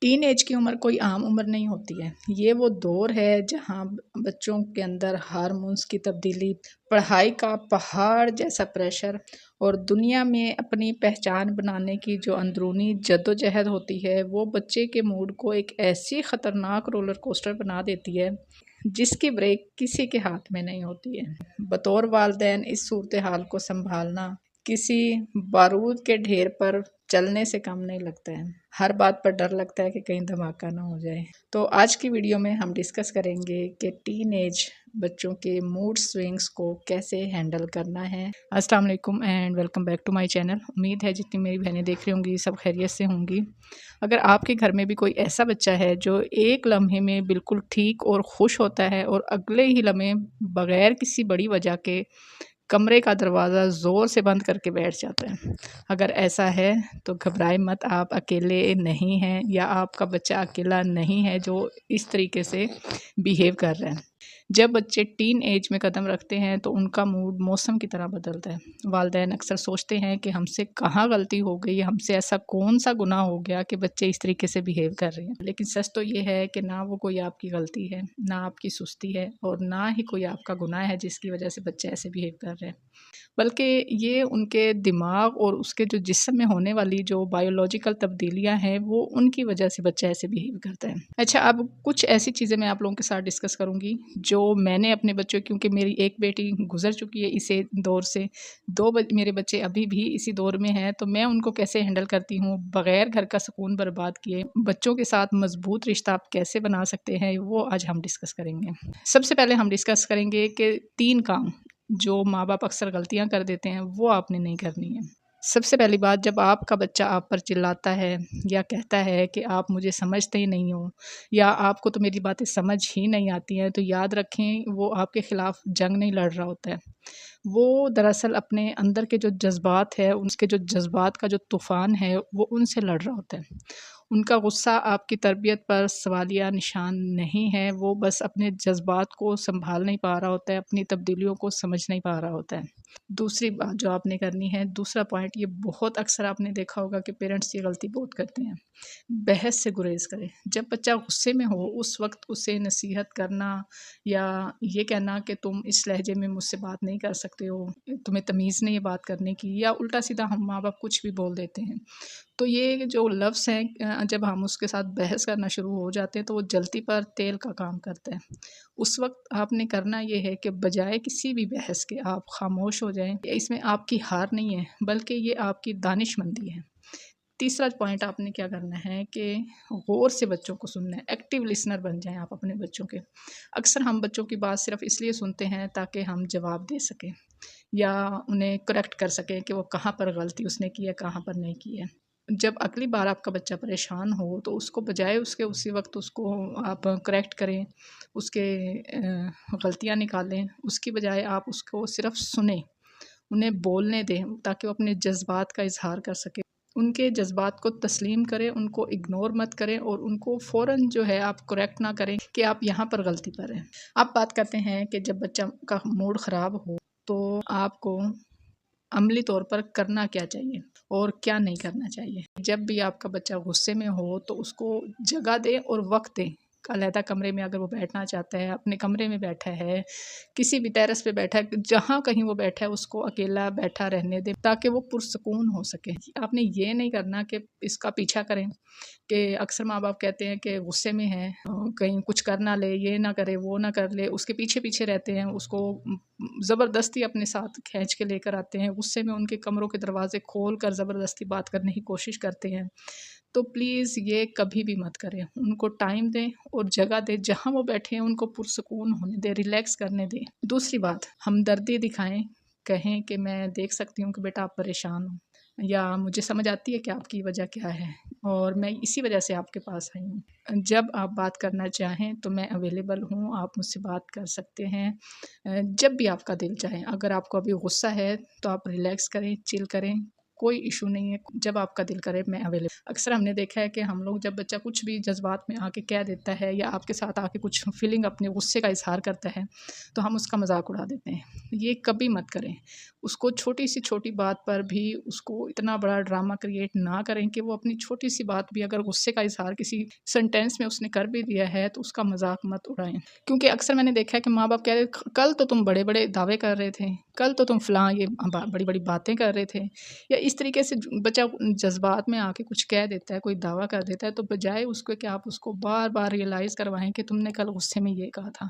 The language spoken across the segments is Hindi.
टीन एज की उम्र कोई आम उम्र नहीं होती है। ये वो दौर है जहाँ बच्चों के अंदर हार्मोन्स की तब्दीली, पढ़ाई का पहाड़ जैसा प्रेशर और दुनिया में अपनी पहचान बनाने की जो अंदरूनी जद्दोजहद होती है, वो बच्चे के मूड को एक ऐसी ख़तरनाक रोलर कोस्टर बना देती है जिसकी ब्रेक किसी के हाथ में नहीं होती है। बतौर वालिदैन इस सूरत हाल को संभालना किसी बारूद के ढेर पर चलने से कम नहीं लगता है। हर बात पर डर लगता है कि कहीं धमाका ना हो जाए। तो आज की वीडियो में हम डिस्कस करेंगे कि टीन एज बच्चों के मूड स्विंग्स को कैसे हैंडल करना है। अस्सलाम वालेकुम and welcome back to my channel. उम्मीद है जितनी मेरी बहनें देख रही होंगी सब खैरियत से होंगी। अगर आपके घर में भी कोई ऐसा बच्चा है जो एक लम्हे में बिल्कुल ठीक और खुश होता है और अगले ही लम्हे बगैर किसी बड़ी वजह के कमरे का दरवाज़ा ज़ोर से बंद करके बैठ जाता है, अगर ऐसा है तो घबराए मत, आप अकेले नहीं हैं या आपका बच्चा अकेला नहीं है जो इस तरीके से बिहेव कर रहा है। जब बच्चे टीन एज में कदम रखते हैं तो उनका मूड मौसम की तरह बदलता है। वालिदैन अक्सर सोचते हैं कि हमसे कहाँ गलती हो गई, हमसे ऐसा कौन सा गुनाह हो गया कि बच्चे इस तरीके से बिहेव कर रहे हैं। लेकिन सच तो ये है कि ना वो कोई आपकी गलती है, ना आपकी सुस्ती है और ना ही कोई आपका गुनाह है जिसकी वजह से बच्चे ऐसे बिहेव कर रहे हैं, बल्कि ये उनके दिमाग और उसके जो जिस्म में होने वाली जो बायोलॉजिकल तब्दीलियां हैं वो उनकी वजह से बच्चा ऐसे बिहेव करता है। अच्छा, अब कुछ ऐसी चीज़ें मैं आप लोगों के साथ डिस्कस करूंगी जो मैंने अपने बच्चों, क्योंकि मेरी एक बेटी गुजर चुकी है इस दौर से, मेरे बच्चे अभी भी इसी दौर में हैं, तो मैं उनको कैसे हैंडल करती हूँ बगैर घर का सुकून बर्बाद किए। बच्चों के साथ मजबूत रिश्ता आप कैसे बना सकते हैं वो आज हम डिस्कस करेंगे। सबसे पहले हम डिस्कस करेंगे कि 3 काम जो माँ-बाप अक्सर गलतियाँ कर देते हैं वो आपने नहीं करनी है। सबसे पहली बात, जब आपका बच्चा आप पर चिल्लाता है या कहता है कि आप मुझे समझते ही नहीं हो या आपको तो मेरी बातें समझ ही नहीं आती हैं, तो याद रखें वो आपके ख़िलाफ़ जंग नहीं लड़ रहा होता है। वो दरअसल अपने अंदर के जो जज़्बात है, उसके जो जज़्बात का जो तूफ़ान है वो उनसे लड़ रहा होता है। उनका गुस्सा आपकी तरबियत पर सवालिया निशान नहीं है, वो बस अपने जज़्बात को सँभाल नहीं पा रहा होता है, अपनी तब्दीलियों को समझ नहीं पा रहा होता है। दूसरी बात जो आपने करनी है, दूसरा पॉइंट, ये बहुत अक्सर आपने देखा होगा कि पेरेंट्स ये गलती बहुत करते हैं, बहस से गुरेज़ करें। जब बच्चा गुस्से में हो उस वक़्त उसे नसीहत करना या ये कहना कि तुम इस लहजे में मुझसे बात नहीं कर सकते हो, तुम्हें तमीज़ नहीं है बात करने की, या उल्टा-सीधा हम माँ-बाप कुछ भी बोल देते हैं। तो ये जो लफ्ज़ हैं, जब हम उसके साथ बहस करना शुरू हो जाते हैं तो वो जलती पर तेल का काम करता है। उस वक़्त आपने करना ये है कि बजाय किसी भी बहस के आप ख़ामोश हो जाएँ। इसमें आपकी हार नहीं है बल्कि ये आपकी दानिशमंदी है। तीसरा पॉइंट आपने क्या करना है कि गौर से बच्चों को सुनना है, एक्टिव लिसनर बन जाएँ आप अपने बच्चों के। अक्सर हम बच्चों की बात सिर्फ़ इसलिए सुनते हैं ताकि हम जवाब दे सकें या उन्हें करेक्ट कर सकें कि वो कहाँ पर गलती उसने की है, कहाँ पर नहीं की है। जब अगली बार आपका बच्चा परेशान हो तो उसको बजाय उसके उसी वक़्त उसको आप करेक्ट करें, उसके गलतियाँ निकालें, उसकी बजाय आप उसको सिर्फ़ सुनें, उन्हें बोलने दें ताकि वो अपने जज़्बात का इज़हार कर सकें। उनके जज़्बात को तस्लीम करें, उनको इग्नोर मत करें और उनको फ़ौरन जो है आप करेक्ट ना करें कि आप यहाँ पर गलती पर हैं। अब बात करते हैं कि जब बच्चा का मूड ख़राब हो तो आपको अमली तौर पर करना क्या चाहिए और क्या नहीं करना चाहिए। जब भी आपका बच्चा गुस्से में हो तो उसको जगह दें और वक़्त दें। अलहदा कमरे में अगर वो बैठना चाहता है, अपने कमरे में बैठा है, किसी भी टेरेस पे बैठा है, जहाँ कहीं वो बैठा है उसको अकेला बैठा रहने दें ताकि वो पुरसुकून हो सके। आपने ये नहीं करना कि इसका पीछा करें, कि अक्सर माँ-बाप कहते हैं कि गुस्से में है, कहीं कुछ कर ना ले, ये ना करे, वो ना कर ले, उसके पीछे-पीछे रहते हैं, उसको ज़बरदस्ती अपने साथ खींच के लेकर आते हैं, गुस्से में उनके कमरों के दरवाज़े खोल कर ज़बरदस्ती बात करने की कोशिश करते हैं। तो प्लीज़ ये कभी भी मत करें, उनको टाइम दें और जगह दें, जहाँ वो बैठे हैं उनको पुरसुकून होने दें, रिलैक्स करने दें। दूसरी बात, हमदर्दी दिखाएँ, कहें कि मैं देख सकती हूँ कि बेटा आप परेशान हो या मुझे समझ आती है कि आपकी वजह क्या है और मैं इसी वजह से आपके पास आई हूँ। जब आप बात करना चाहें तो मैं अवेलेबल हूँ, आप मुझसे बात कर सकते हैं जब भी आपका दिल चाहे। अगर आपको अभी गुस्सा है तो आप रिलैक्स करें, चिल करें, कोई इशू नहीं है, जब आपका दिल करे मैं अवेलेबल। अक्सर हमने देखा है कि हम लोग जब बच्चा कुछ भी जज्बात में आके कह देता है या आपके साथ आके कुछ फीलिंग अपने गुस्से का इजहार करता है तो हम उसका मजाक उड़ा देते हैं। ये कभी मत करें। उसको छोटी सी छोटी बात पर भी उसको इतना बड़ा ड्रामा क्रिएट ना करें कि वो अपनी छोटी सी बात भी अगर गुस्से का इजहार किसी सेंटेंस में उसने कर भी दिया है तो उसका मजाक मत उड़ाएं। क्योंकि अक्सर मैंने देखा है कि माँ बाप कह रहे कल तो तुम बड़े बड़े दावे कर रहे थे, कल तो तुम फलां ये बड़ी बड़ी बातें कर रहे थे, या इस तरीके से बच्चा जज्बात में आके कुछ कह देता है, कोई दावा कर देता है, तो बजाय उसको कि आप उसको बार बार रियलाइज़ करवाएं कि तुमने कल गुस्से में ये कहा था,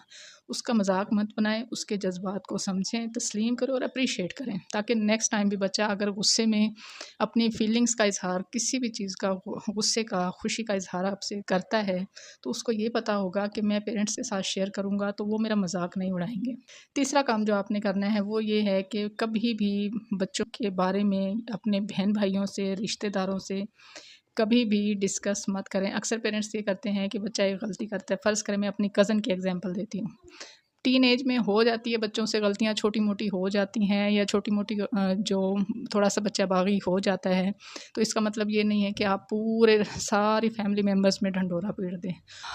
उसका मजाक मत बनाएं, उसके जज्बात को समझें, तस्लीम करें और अप्रिशिएट करें, ताकि नेक्स्ट टाइम भी बच्चा अगर गुस्से में अपनी फीलिंग्स का इजहार किसी भी चीज़ का, गुस्से का, खुशी का इजहार आपसे करता है, तो उसको ये पता होगा कि मैं पेरेंट्स के साथ शेयर करूँगा तो वो मेरा मजाक नहीं उड़ाएंगे। तीसरा काम जो आपने करना है वो ये है कि कभी भी बच्चों के बारे में अपने बहन भाइयों से, रिश्तेदारों से कभी भी डिस्कस मत करें। अक्सर पेरेंट्स ये करते हैं कि बच्चा एक गलती करता है, फ़र्ज़ करें मैं अपनी कज़न की एग्जांपल देती हूँ। टीन एज में हो जाती है बच्चों से गलतियाँ, छोटी-मोटी हो जाती हैं, या छोटी-मोटी जो थोड़ा-सा बच्चा बागी हो जाता है, तो इसका मतलब ये नहीं है कि आप पूरे सारी फैमिली मेंबर्स में ढंढोरा पीट दें।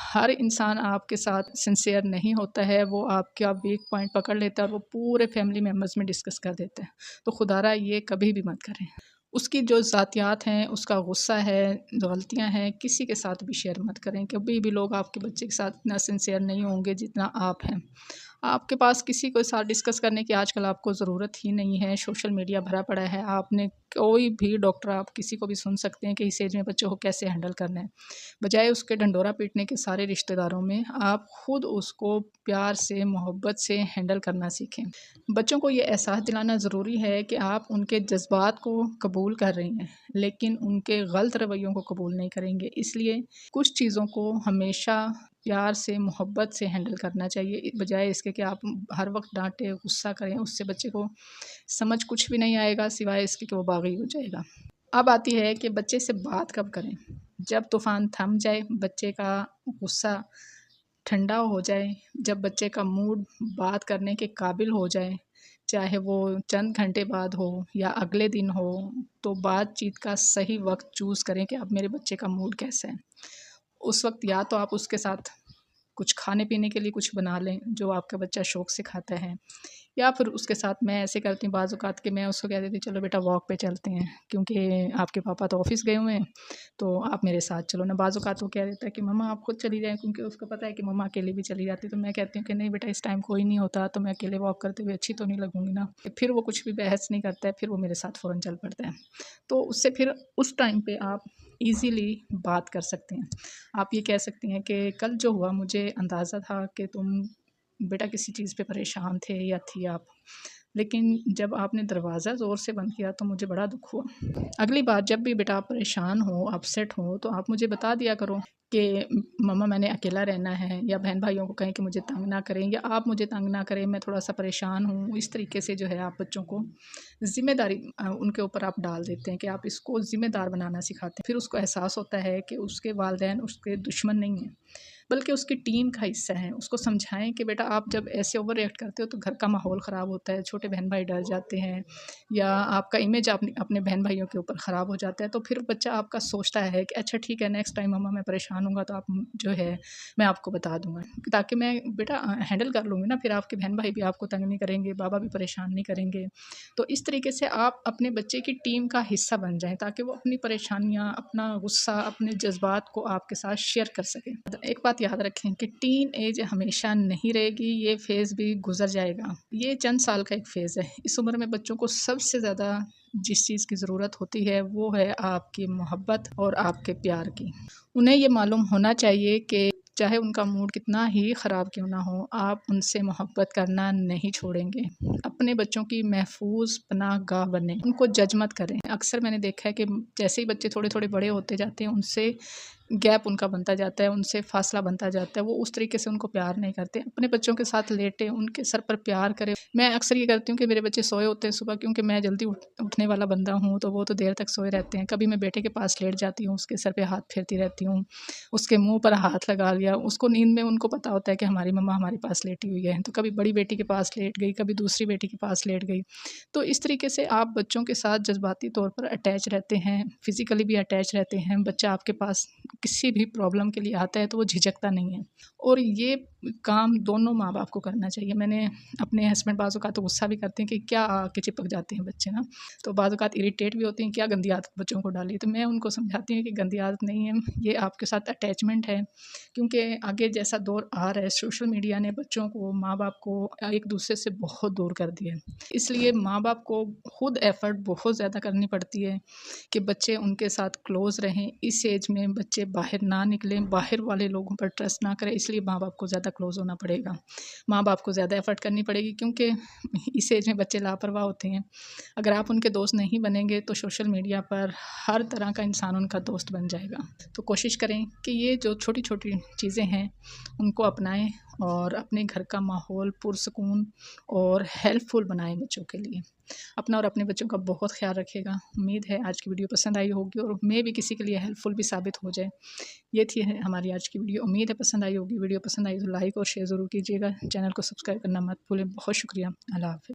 हर इंसान आपके साथ सिंसियर नहीं होता है, वो आपका वीक पॉइंट पकड़ लेता है और वो पूरे फैमिली मेंबर्स में डिस्कस कर देता है। तो खुदारा ये कभी भी मत करें। उसकी जो ज़ातियात हैं, उसका गुस्सा है, जो गलतियाँ हैं, किसी के साथ भी शेयर मत करें। कभी भी लोग आपके बच्चे के साथ इतना सिंसियर नहीं होंगे जितना आप हैं। आपके पास किसी के साथ डिस्कस करने की आजकल आपको ज़रूरत ही नहीं है, सोशल मीडिया भरा पड़ा है। आपने कोई भी डॉक्टर, आप किसी को भी सुन सकते हैं कि इस एज में बच्चों को कैसे हैंडल करना है। बजाय उसके ढंढोरा पीटने के सारे रिश्तेदारों में, आप खुद उसको प्यार से, मोहब्बत से हैंडल करना सीखें। बच्चों को ये एहसास दिलाना ज़रूरी है कि आप उनके जज़्बात को कबूल कर रही हैं, लेकिन उनके गलत रवैयों को कबूल नहीं करेंगे। इसलिए कुछ चीज़ों को हमेशा प्यार से, मोहब्बत से हैंडल करना चाहिए, बजाय इसके कि आप हर वक्त डाँटें, गुस्सा करें। उससे बच्चे को समझ कुछ भी नहीं आएगा सिवाय इसके कि वो बागी हो जाएगा। अब आती है कि बच्चे से बात कब करें? जब तूफ़ान थम जाए, बच्चे का गुस्सा ठंडा हो जाए, जब बच्चे का मूड बात करने के काबिल हो जाए, चाहे वो चंद घंटे बाद हो या अगले दिन हो, तो बातचीत का सही वक़्त चूज़ करें कि अब मेरे बच्चे का मूड कैसा है। उस वक़्त या तो आप उसके साथ कुछ खाने-पीने के लिए कुछ बना लें, जो आपका बच्चा शौक़ से खाता है, या फिर उसके साथ मैं ऐसे करती हूँ बाज़ औक़ात कि मैं उसको कह देती हूँ चलो बेटा वॉक पे चलते हैं, क्योंकि आपके पापा तो ऑफ़िस गए हुए हैं, तो आप मेरे साथ चलो ना। बाज़ औक़ात वो कह देता है कि मम्मा आप खुद चली जाएँ, क्योंकि उसको पता है कि मम्मा अकेले भी चली जाती है। तो मैं कहती हूँ कि नहीं बेटा, इस टाइम कोई नहीं होता, तो मैं अकेले वॉक करते हुए अच्छी तो नहीं लगूँगी ना। फिर वो कुछ भी बहस नहीं करता है, फिर वो मेरे साथ फ़ौरन चल पड़ता है। तो उससे फिर उस टाइम पे आप ईज़िली बात कर सकते हैं। आप ये कह सकती हैं कि कल जो हुआ मुझे अंदाज़ा था कि तुम बेटा किसी चीज़ पे परेशान थे या थी आप, लेकिन जब आपने दरवाज़ा ज़ोर से बंद किया तो मुझे बड़ा दुःख हुआ। अगली बार जब भी बेटा आप परेशान हो, अपसेट हो, तो आप मुझे बता दिया करो कि मम्मा मैंने अकेला रहना है, या बहन-भाइयों को कहें कि मुझे तंग ना करें, या आप मुझे तंग ना करें, मैं थोड़ा-सा परेशान हूँ। इस तरीके से जो है आप बच्चों को ज़िम्मेदारी उनके ऊपर आप डाल देते हैं कि आप इसको ज़िम्मेदार बनाना सिखाते हैं। फिर उसको एहसास होता है कि उसके वालिदैन उसके दुश्मन नहीं हैं, बल्कि उसकी टीम का हिस्सा हैं। उसको समझाएँ कि बेटा आप जब ऐसे ओवर रिएक्ट करते हो तो घर का माहौल ख़राब होता है, छोटे बहन-भाई डर जाते हैं, या आपका इमेज अपने बहन-भाइयों के ऊपर ख़राब हो जाता है। तो फिर बच्चा आपका सोचता है कि अच्छा ठीक है, नेक्स्ट टाइम मम्मा मैं परेशान हूँगा तो आप जो है मैं आपको बता दूँगा, ताकि मैं बेटा हैंडल कर लूँगी ना, फिर आपके बहन-भाई भी आपको तंग नहीं करेंगे, बाबा भी परेशान नहीं करेंगे। तो इस तरीके से आप अपने बच्चे की टीम का हिस्सा बन जाएँ, ताकि वो अपनी परेशानियाँ, अपना गुस्सा, अपने जज़्बात को आपके साथ शेयर कर सकें। एक बात याद रखें कि टीन एज हमेशा नहीं रहेगी, ये फ़ेज़ भी गुज़र जाएगा। ये चंद साल का एक फ़ेज़ है। इस उम्र में बच्चों को सबसे ज़्यादा जिस चीज़ की ज़रूरत होती है वो है आपकी मोहब्बत और आपके प्यार की। उन्हें ये मालूम होना चाहिए कि चाहे उनका मूड कितना ही ख़राब क्यों ना हो, आप उनसे मोहब्बत करना नहीं छोड़ेंगे। अपने बच्चों की महफूज़ पनाहगाह बनें, उनको जज मत करें। अक्सर मैंने देखा है कि जैसे ही बच्चे थोड़े-थोड़े बड़े होते जाते हैं, उनसे गैप उनका बनता जाता है, उनसे फ़ासला बनता जाता है, वो उस तरीके से उनको प्यार नहीं करते। अपने बच्चों के साथ लेटें, उनके सर पर प्यार करें। मैं अक्सर ये करती हूँ कि मेरे बच्चे सोए होते हैं सुबह, क्योंकि मैं जल्दी उठने वाला बंदा हूँ, तो वो तो देर तक सोए रहते हैं। कभी मैं बेटे के पास लेट जाती हूँ, उसके सर पे हाथ फेरती रहती हूँ, उसके मुँह पर हाथ लगा लिया। उसको नींद में उनको पता होता है कि हमारी मम्मा हमारे पास लेटी हुई है, तो कभी बड़ी बेटी के पास लेट गई, कभी दूसरी बेटी के पास लेट गई। तो इस तरीके से आप बच्चों के साथ जज़्बाती तौर पर अटैच रहते हैं, फ़िज़िकली भी अटैच रहते हैं। बच्चा आपके पास किसी भी प्रॉब्लम के लिए आता है तो वो झिझकता नहीं है, और ये काम दोनों माँ बाप को करना चाहिए। मैंने अपने हस्बैंड बाज़ औक़ात तो गुस्सा भी करते हैं कि क्या आके चिपक जाते हैं बच्चे ना, तो बाज़ औक़ात इरिटेट भी होते हैं, क्या गंदी आदत बच्चों को डाली। तो मैं उनको समझाती हूँ कि गंदी आदत नहीं है, ये आपके साथ अटैचमेंट है, क्योंकि आगे जैसा दौर आ रहा है, सोशल मीडिया ने बच्चों को, माँ बाप को एक दूसरे से बहुत दूर कर दिया है। इसलिए माँ बाप को खुद एफ़र्ट बहुत ज़्यादा करनी पड़ती है कि बच्चे उनके साथ क्लोज़ रहें। इस एज में बच्चे बाहर ना निकलें, बाहर वाले लोगों पर ट्रस्ट ना करें, इसलिए माँ बाप को ज़्यादा क्लोज़ होना पड़ेगा। माँ बाप को ज़्यादा एफ़र्ट करनी पड़ेगी, क्योंकि इस एज में बच्चे लापरवाह होते हैं। अगर आप उनके दोस्त नहीं बनेंगे तो सोशल मीडिया पर हर तरह का इंसान उनका दोस्त बन जाएगा। तो कोशिश करें कि ये जो छोटी-छोटी चीज़ें हैं उनको अपनाएँ और अपने घर का माहौल पुरसुकून और हेल्पफुल बनाएँ बच्चों के लिए। अपना और अपने बच्चों का बहुत ख़्याल रखिएगा। उम्मीद है आज की वीडियो पसंद आई होगी और मैं भी किसी के लिए हेल्पफुल भी साबित हो जाए। ये थी हमारी आज की वीडियो। उम्मीद है पसंद आई होगी। वीडियो पसंद आई तो लाइक और शेयर ज़रूर कीजिएगा। चैनल को सब्सक्राइब करना मत भूलें। बहुत शुक्रिया। अल्लाह हाफ़िज़।